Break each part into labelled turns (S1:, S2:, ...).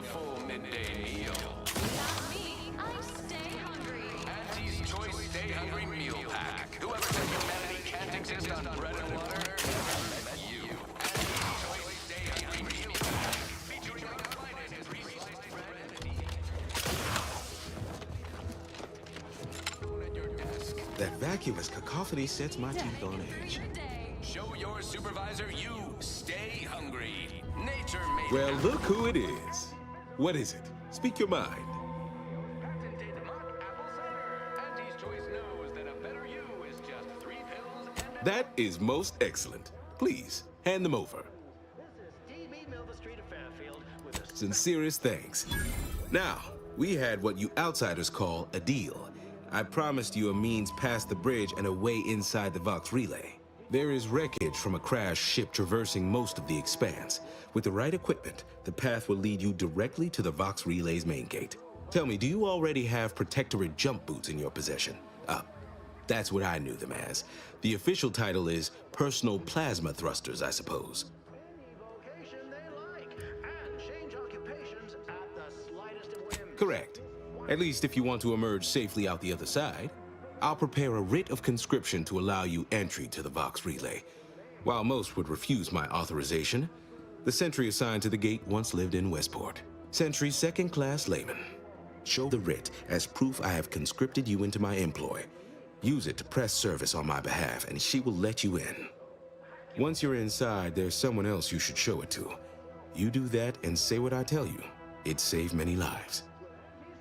S1: full midday meal.
S2: Not me. I stay hungry.
S1: Auntie's Choice Stay Hungry Meal Pack. Whoever said humanity can't exist on bread and water never met you. Auntie's Choice Stay Hungry Meal Pack. Featuring our finest pre-sliced bread. At your desk.
S3: That vacuous cacophony sets my teeth on edge.
S1: Show your supervisor you stay hungry. Nature made
S3: Well,
S1: it.
S3: look who it is. What is it? Speak your mind.
S1: Patented mock apple cider. Auntie's Choice knows that a better you is just 3 pills and a...
S3: That is most excellent. Please, hand them over.
S4: This is DB Milva Street of Fairfield with a
S3: Sincerest thanks. Now, we had what you outsiders call a deal. I promised you a means past the bridge and a way inside the Vox relay. There is wreckage from a crashed ship traversing most of the expanse. With the right equipment, the path will lead you directly to the Vox relay's main gate. Tell me, do you already have Protectorate jump boots in your possession? That's what I knew them as. The official title is Personal Plasma Thrusters, I suppose.
S4: any vocation they like and change occupations at the slightest of whims.
S3: Correct. At least if you want to emerge safely out the other side. I'll prepare a writ of conscription to allow you entry to the Vox relay. While most would refuse my authorization, the sentry assigned to the gate once lived in Westport. Sentry second-class layman. Show the writ as proof I have conscripted you into my employ. Use it to press service on my behalf, and she will let you in. Once you're inside, there's someone else you should show it to. You do that and say what I tell you. It saved many lives.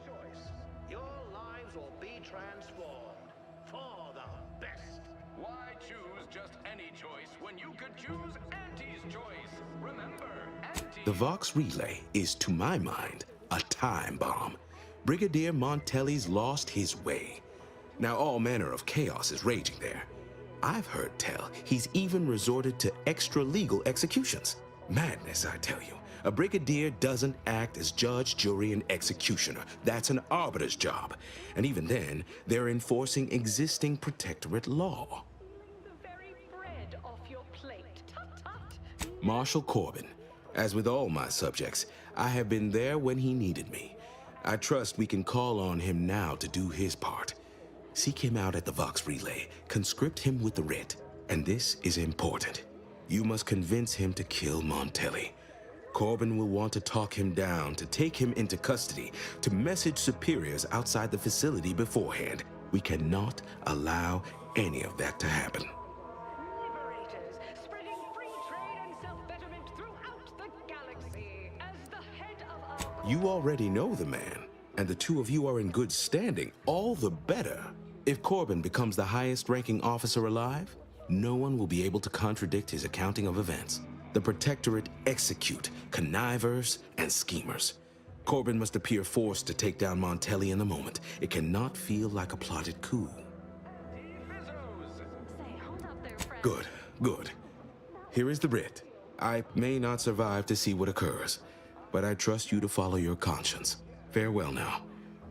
S4: Choice. Your lives will be transformed for the best.
S1: Why choose just any choice when you could choose Auntie's Choice? Remember, Auntie's...
S3: The Vox relay is, to my mind, a time bomb. Brigadier Montelli's lost his way. Now all manner of chaos is raging there. I've heard tell he's even resorted to extra-legal executions. Madness, I tell you. A brigadier doesn't act as judge, jury, and executioner. That's an arbiter's job. And even then, they're enforcing existing protectorate law.
S2: The very bread off your plate. Tut tut.
S3: Marshal Corbin. As with all my subjects, I have been there when he needed me. I trust we can call on him now to do his part. Seek him out at the Vox relay, conscript him with the writ. And this is important. You must convince him to kill Montelli. Corbin will want to talk him down, to take him into custody, to message superiors outside the facility beforehand. We cannot allow any of that to happen.
S2: Liberators, spreading free trade and self-betterment throughout the galaxy. As the head of our...
S3: You already know the man, and the two of you are in good standing, all the better. If Corbin becomes the highest-ranking officer alive, no one will be able to contradict his accounting of events. The Protectorate execute connivers and schemers. Corbin must appear forced to take down Montelli in the moment. It cannot feel like a plotted coup.
S2: Say, hold up there, friend.
S3: Good, good. Here is the writ. I may not survive to see what occurs, but I trust you to follow your conscience. Farewell now.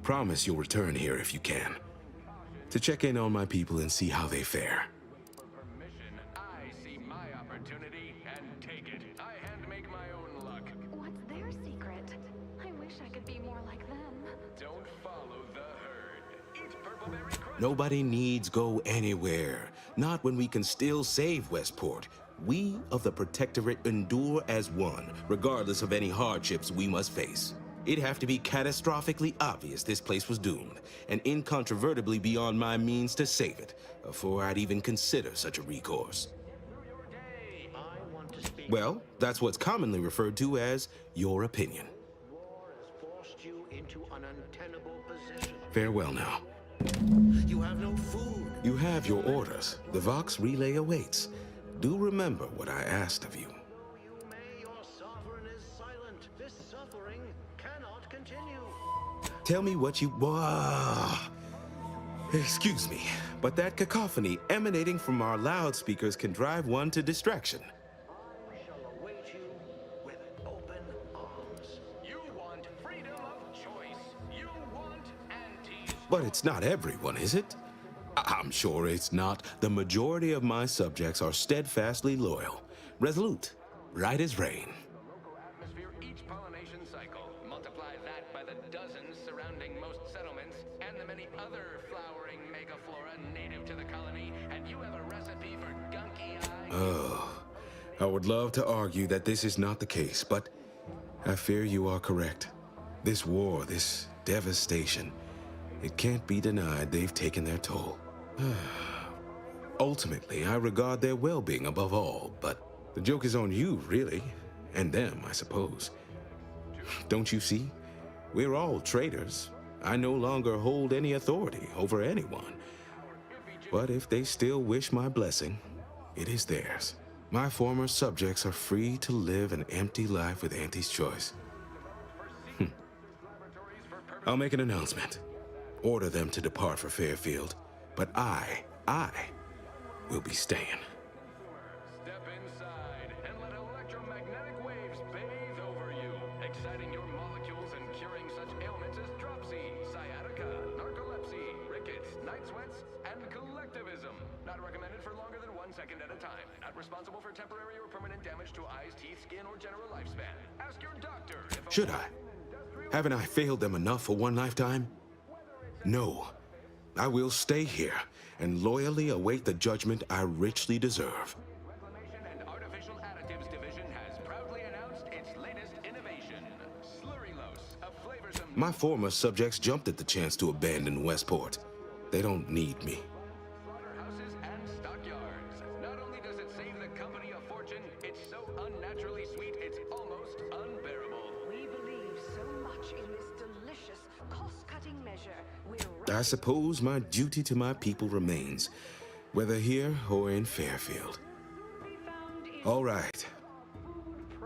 S3: Promise you'll return here if you can, to check in on my people and see how they fare.
S1: For permission, I see my opportunity and take it. I hand make my own luck.
S2: What's their secret? I wish I could be more like them.
S1: Don't follow the herd. Eat purpleberry crunch.
S3: Nobody needs go anywhere. Not when we can still save Westport. We of the Protectorate endure as one, regardless of any hardships we must face. It'd have to be catastrophically obvious this place was doomed, and incontrovertibly beyond my means to save it, before I'd even consider such a recourse.
S4: I want to speak.
S3: Well, that's what's commonly referred to as your opinion.
S4: War has forced you into an untenable position.
S3: Farewell now.
S4: You have no food.
S3: You have your orders. The Vox relay awaits. Do remember what I asked of you.
S4: You may, your sovereign is silent. This suffering cannot continue.
S3: Tell me what you... Excuse me, but that cacophony emanating from our loudspeakers can drive one to distraction.
S4: I shall await you with open arms.
S1: You want freedom of choice. You want Auntie's.
S3: But it's not everyone, is it? I'm sure it's not. The majority of my subjects are steadfastly loyal, resolute, right as rain.
S1: Local atmosphere each each pollination cycle. Multiply that by the dozens surrounding most settlements and the many other flowering megaflora native to the colony, and you have a recipe for gunky eye.
S3: Oh, I would love to argue that this is not the case, but I fear you are correct. This war, this devastation, it can't be denied they've taken their toll. Ultimately, I regard their well-being above all, but the joke is on you, really. And them, I suppose. Don't you see? We're all traitors. I no longer hold any authority over anyone. But if they still wish my blessing, it is theirs. My former subjects are free to live an empty life with Auntie's choice. I'll make an announcement. Order them to depart for Fairfield. But I will be staying.
S1: Step inside and let electromagnetic waves bathe over you, exciting your molecules and curing such ailments as dropsy, sciatica, narcolepsy, rickets, night sweats, and collectivism. Not recommended for longer than 1 second at a time. Not responsible for temporary or permanent damage to eyes, teeth, skin, or general lifespan. Ask your doctor if
S3: Should I? Haven't I failed them enough for one lifetime? No. I will stay here and loyally await the judgment I richly deserve.
S1: Reclamation and Artificial Additives Division has proudly announced its latest innovation, Slurrylose, a flavorsome...
S3: My former subjects jumped at the chance to abandon Westport. They don't need me.
S1: slaughterhouses and stockyards. Not only does it save the company a fortune, it's so unnaturally sweet, it's almost unbearable.
S2: We believe so much in this delicious, cost-cutting measure.
S3: I suppose my duty to my people remains, whether here or in Fairfield. All right.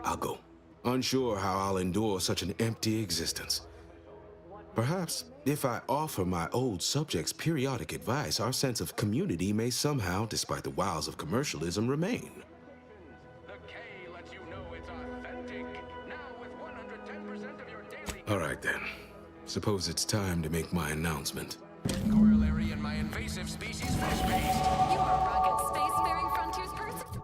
S3: I'll go. Unsure how I'll endure such an empty existence. Perhaps, if I offer my old subjects periodic advice, our sense of community may somehow, despite the wiles of commercialism, remain.
S1: The K lets you know it's authentic. Now with 110% of your daily...
S3: All right, then. Suppose it's time to make my announcement.
S1: Corollary in my invasive species fish paste.
S5: You are a rugged, spacefaring frontiers person.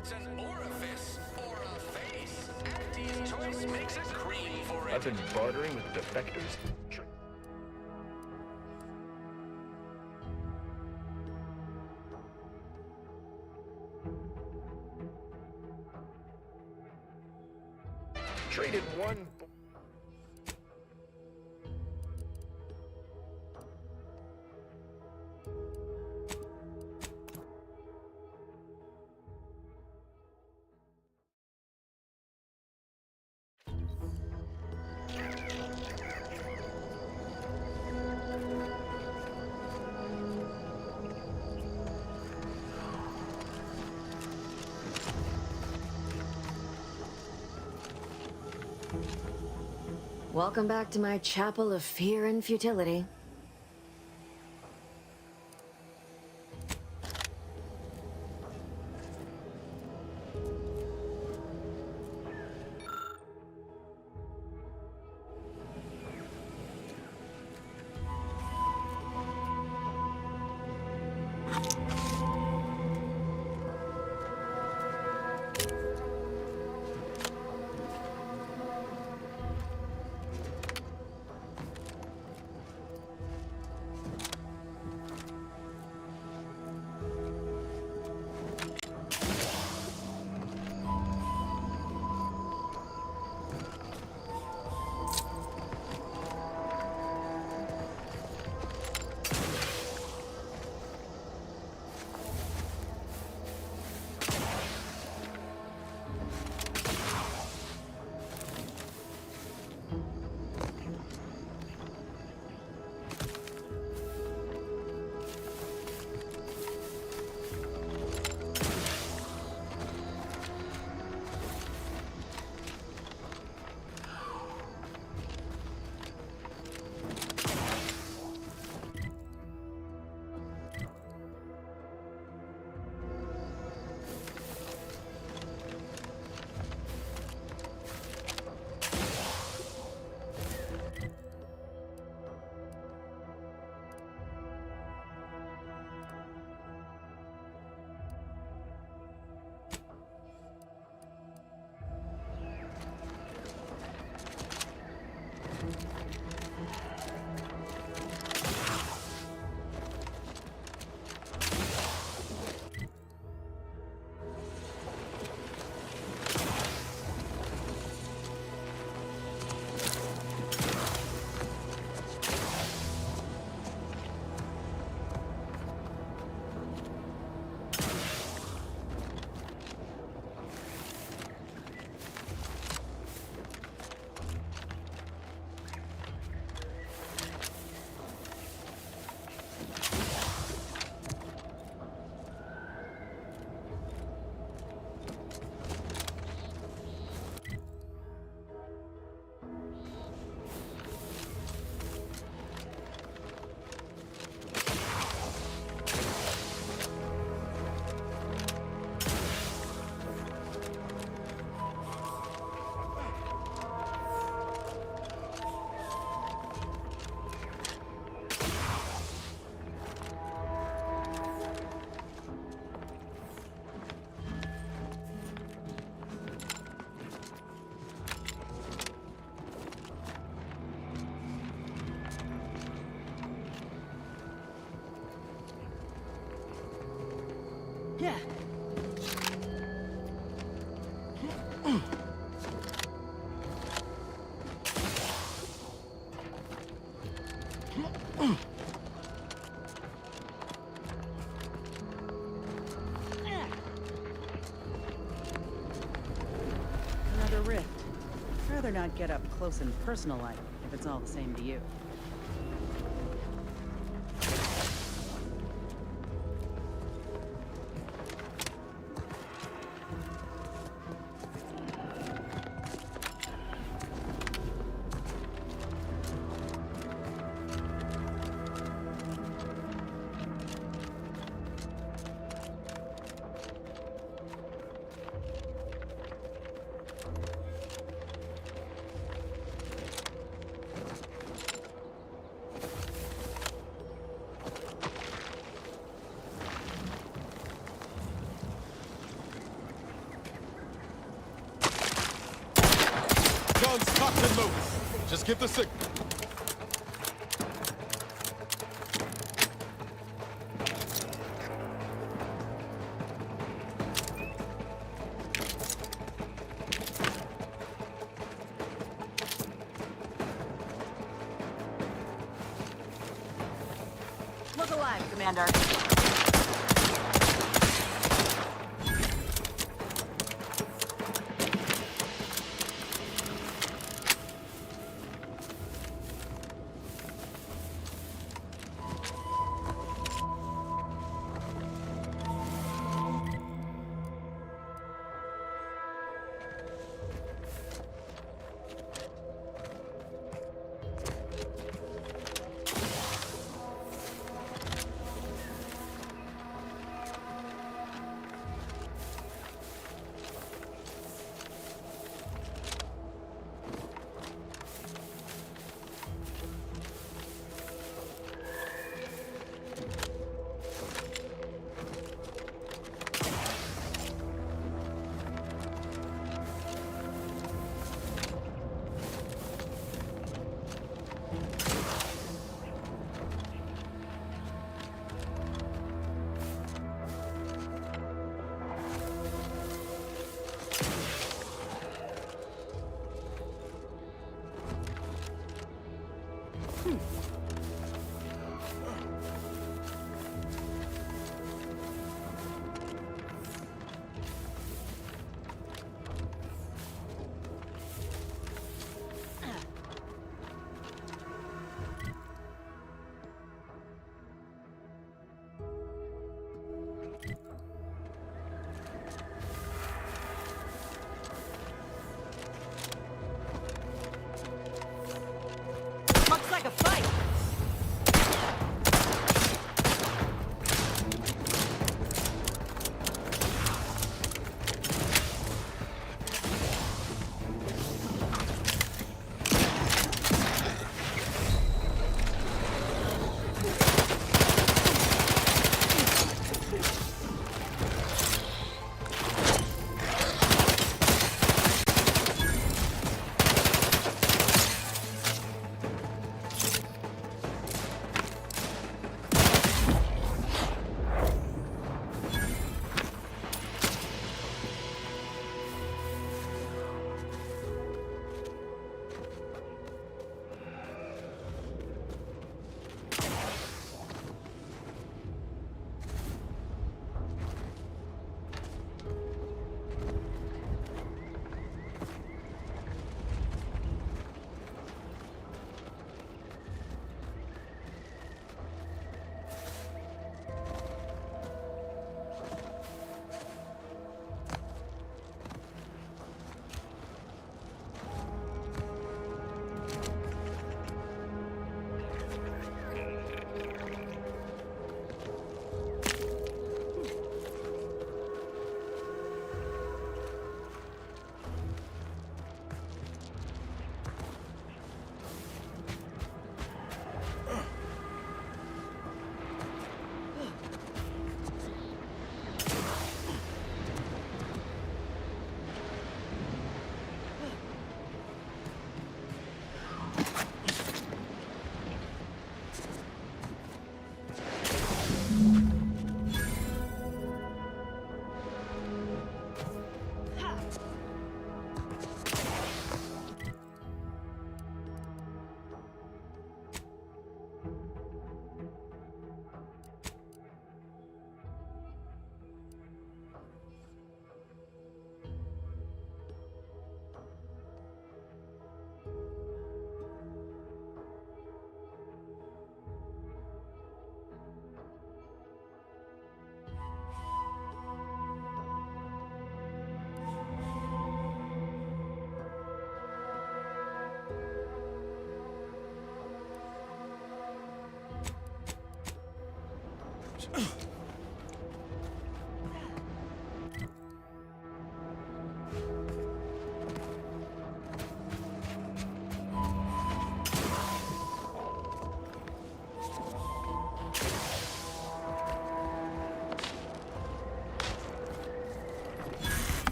S1: it's an orifice or a face. Auntie's choice makes a cream for it.
S6: I've been bartering with defectors. Traded one.
S7: Welcome back to my chapel of fear and futility.
S8: Yeah. Another rift. Rather not get up close and personal like, if it's all the same to you.
S9: Get low. Just give the signal.
S8: Look alive, Commander. Looks like a fight.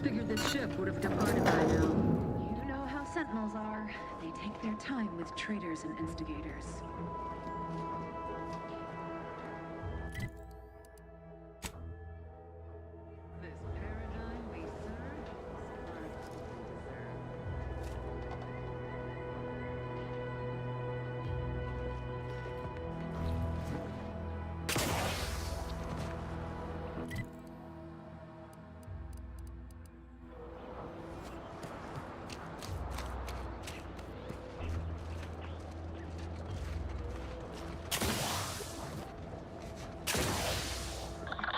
S8: Figured this ship would have departed by now. You know how Sentinels are. They take their time with traitors and instigators. This paradigm we serve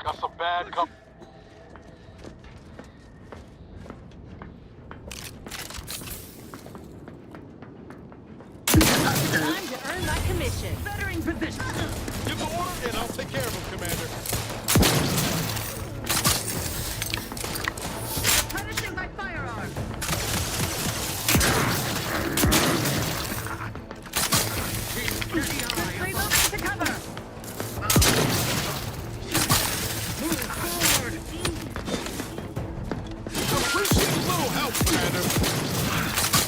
S9: Got some bad com-
S8: Time to earn my commission. Bettering position.
S9: Give the order and I'll take care of him, Commander.
S8: Replenishing my firearm. Moving to cover.
S9: Appreciate a little help, Commander.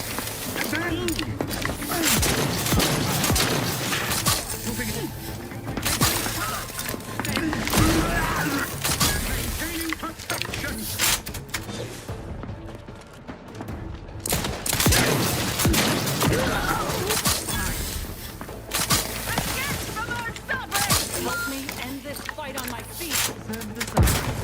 S8: Help me end this fight on my feet. Serve this up.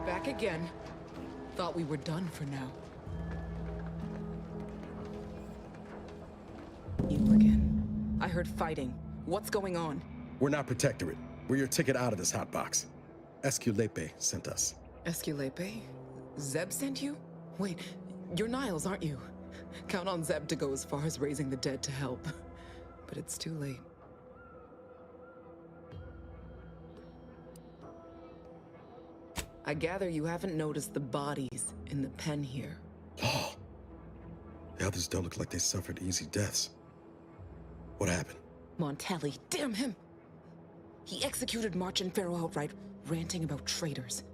S10: Back again. Thought we were done for now. You again. I heard fighting. What's going on?
S11: We're not Protectorate. We're your ticket out of this hotbox. Esculepe sent us.
S10: Esculepe? Zeb sent you? Wait, you're Niles, aren't you? Count on Zeb to go as far as raising the dead to help. But it's too late. I gather you haven't noticed the bodies in the pen here.
S11: Oh. The others don't look like they suffered easy deaths. What happened?
S10: Montelli, damn him! He executed March and Pharaoh outright, ranting about traitors.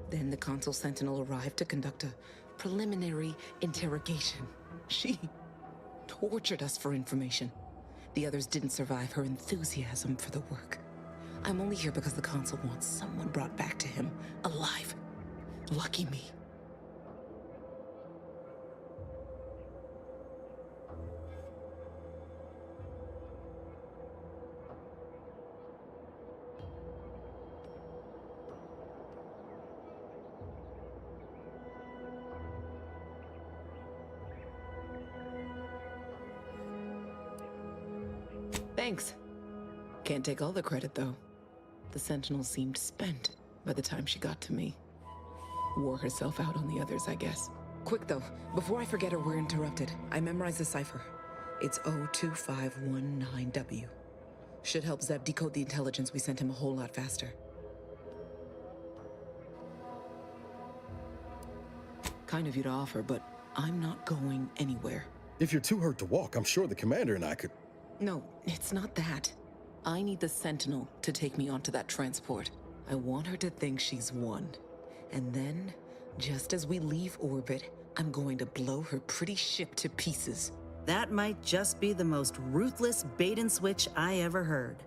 S10: Then the Consul Sentinel arrived to conduct a preliminary interrogation. She tortured us for information. The others didn't survive her enthusiasm for the work. I'm only here because the Consul wants someone brought back to him, alive. Lucky me. Thanks. Can't take all the credit, though. The Sentinel seemed spent by the time she got to me. Wore herself out on the others, I guess. Quick, though, before I forget or we're interrupted, I memorized the cipher. It's O2519W. Should help Zeb decode the intelligence we sent him a whole lot faster. Kind of you to offer, but I'm not going anywhere.
S11: If you're too hurt to walk, I'm sure the commander and I could...
S10: No, it's not that. I need the Sentinel to take me onto that transport. I want her to think she's won. And then, just as we leave orbit, I'm going to blow her pretty ship to pieces.
S12: That might just be the most ruthless bait and switch I ever heard.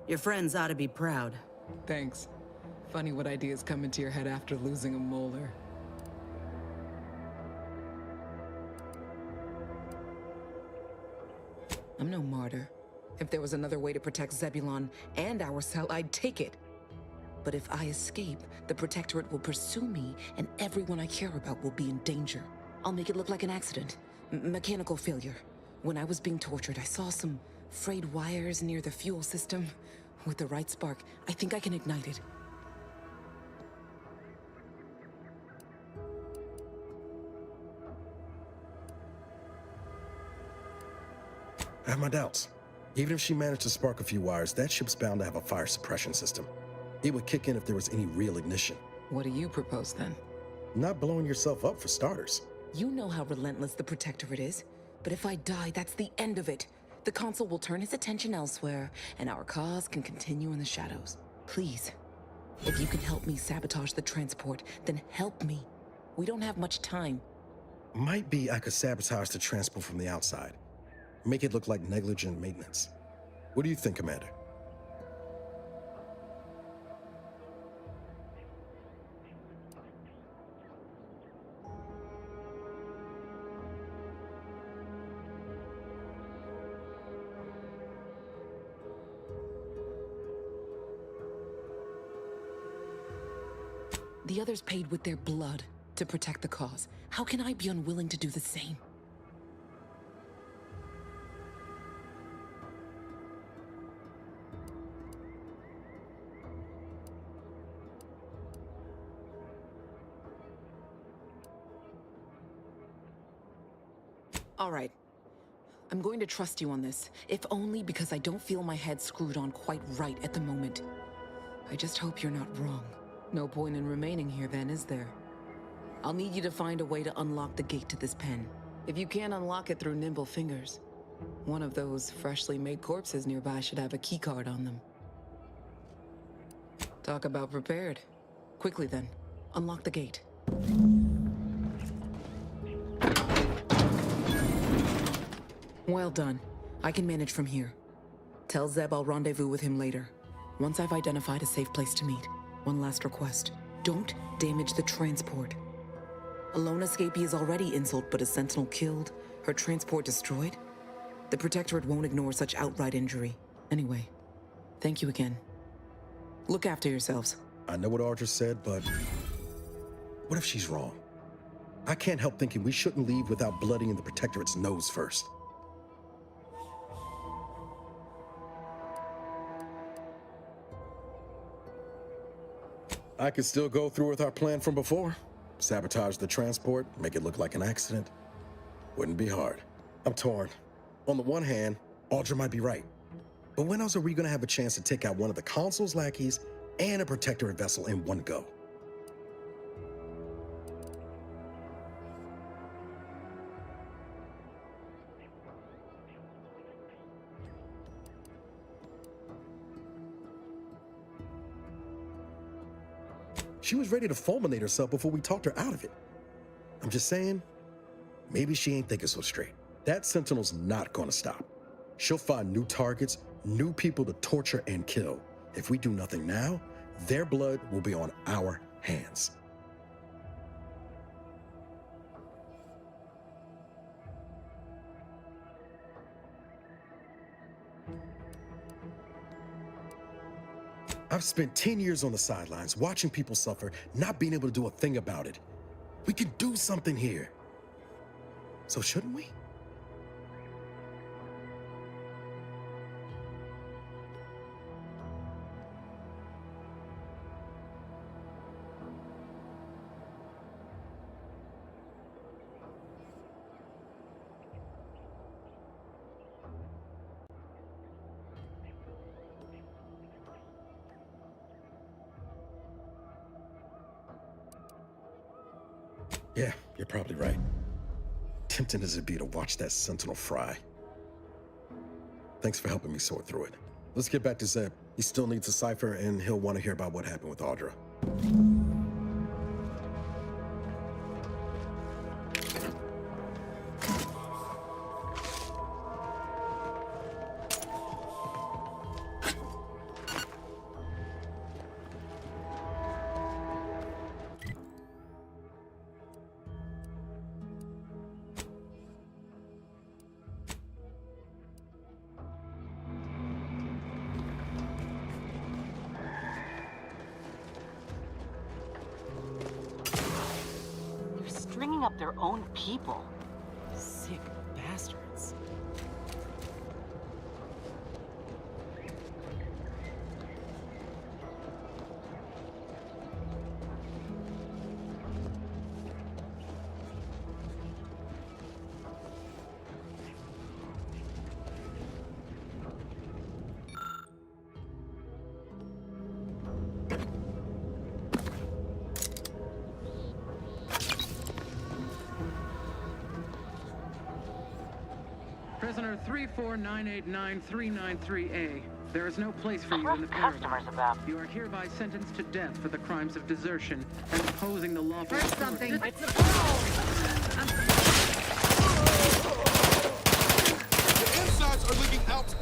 S12: Your friends ought to be proud.
S10: Thanks. Funny what ideas come into your head after losing a molar. I'm no martyr. If there was another way to protect Zebulon and our cell, I'd take it. But if I escape, the Protectorate will pursue me, and everyone I care about will be in danger. I'll make it look like an accident. Mechanical failure. When I was being tortured, I saw some frayed wires near the fuel system. With the right spark, I think I can ignite it.
S11: I have my doubts. Even if she managed to spark a few wires, that ship's bound to have a fire suppression system. It would kick in if there was any real ignition.
S10: What do you propose then?
S11: Not blowing yourself up for starters.
S10: You know how relentless the Protectorate is. But if I die, that's the end of it. The Consul will turn his attention elsewhere, and our cause can continue in the shadows. Please, if you can help me sabotage the transport, then help me. We don't have much time.
S11: Might be I could sabotage the transport from the outside. Make it look like negligent maintenance. What do you think, Commander?
S10: The others paid with their blood to protect the cause. How can I be unwilling to do the same? All right. I'm going to trust you on this, if only because I don't feel my head screwed on quite right at the moment. I just hope you're not wrong. No point in remaining here then, is there? I'll need you to find a way to unlock the gate to this pen. If you can't unlock it through nimble fingers, one of those freshly made corpses nearby should have a keycard on them. Talk about prepared. Quickly then, unlock the gate. Well done. I can manage from here. Tell Zeb I'll rendezvous with him later, once I've identified a safe place to meet. One last request. Don't damage the transport. A lone escapee is already insult, but a Sentinel killed, her transport destroyed? The Protectorate won't ignore such outright injury. Anyway, thank you again. Look after yourselves.
S11: I know what Audra said, but what if she's wrong? I can't help thinking we shouldn't leave without bloodying the Protectorate's nose first. I could still go through with our plan from before. Sabotage the transport, make it look like an accident. Wouldn't be hard. I'm torn. On the one hand, Audra might be right. But when else are we gonna have a chance to take out one of the Consul's lackeys and a Protectorate vessel in one go? She was ready to fulminate herself before we talked her out of it. I'm just saying, maybe she ain't thinking so straight. That Sentinel's not gonna stop. She'll find new targets, new people to torture and kill. If we do nothing now, their blood will be on our hands. I've spent 10 years on the sidelines, watching people suffer, not being able to do a thing about it. We can do something here. So shouldn't we? Yeah, you're probably right. Tempting as it be to watch that Sentinel fry. Thanks for helping me sort through it. Let's get back to Zeb. He still needs a cipher, and he'll want to hear about what happened with Audra.
S13: Stringing up their own people.
S10: Sick bastards.
S13: Prisoner 349893993A. There is no place for you in the paradigm. You are hereby sentenced to death for the crimes of desertion and opposing the lawful authority.
S2: It's a
S9: The insides are leaking out.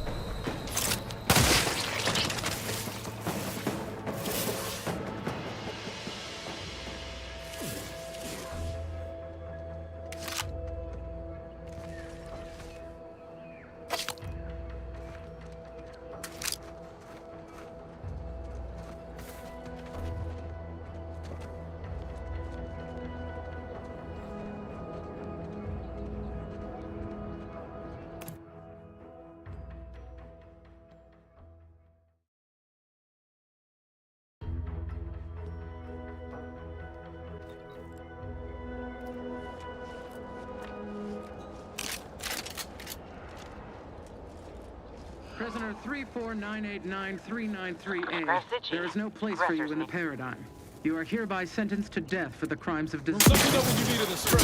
S13: Prisoner 349893993A. There is no place for you in the paradigm. You are hereby sentenced to death for the crimes of desertion.
S9: Let me know when you needed a stretch.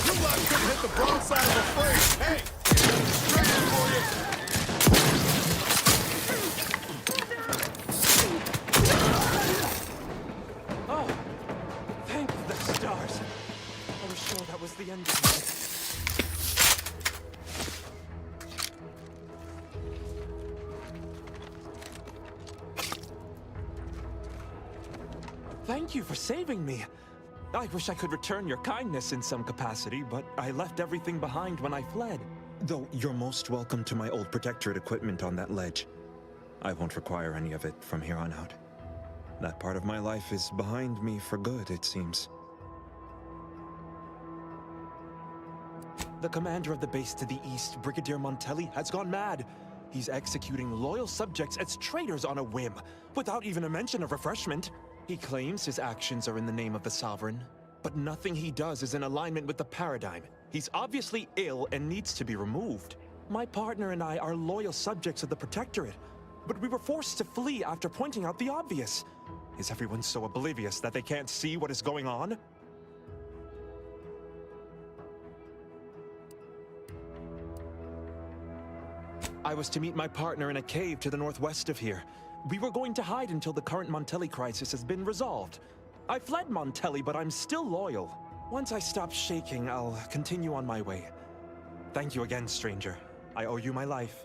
S9: You lot couldn't hit the broadside of a frame. Hey, stretching for you.
S14: Oh, thank the stars. I was sure that was the end of it. Thank you for saving me. I wish I could return your kindness in some capacity, but I left everything behind when I fled.
S15: Though you're most welcome to my old Protectorate equipment on that ledge. I won't require any of it from here on out. That part of my life is behind me for good, it seems.
S14: The commander of the base to the east, Brigadier Montelli, has gone mad. He's executing loyal subjects as traitors on a whim, without even a mention of refreshment. He claims his actions are in the name of the Sovereign, but nothing he does is in alignment with the paradigm. He's obviously ill and needs to be removed. My partner and I are loyal subjects of the Protectorate, but we were forced to flee after pointing out the obvious. Is everyone so oblivious that they can't see what is going on? I was to meet my partner in a cave to the northwest of here. We were going to hide until the current Montelli crisis has been resolved. I fled Montelli, but I'm still loyal. Once I stop shaking, I'll continue on my way. Thank you again, stranger. I owe you my life.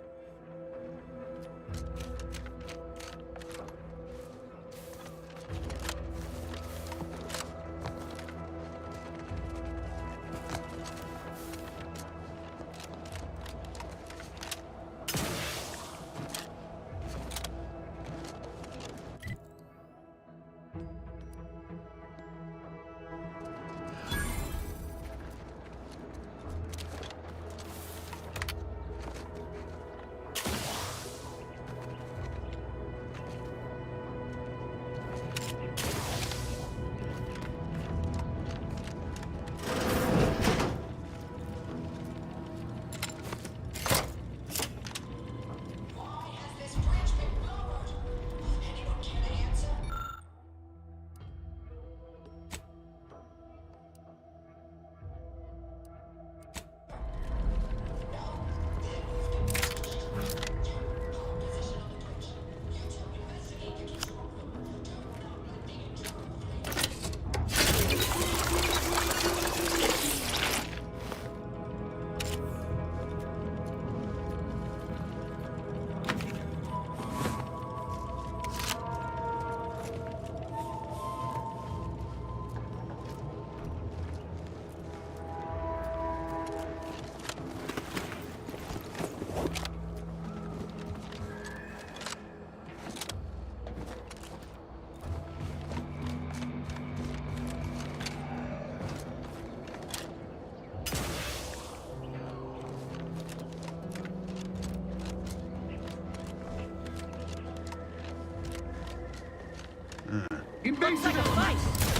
S2: Looks like a fight.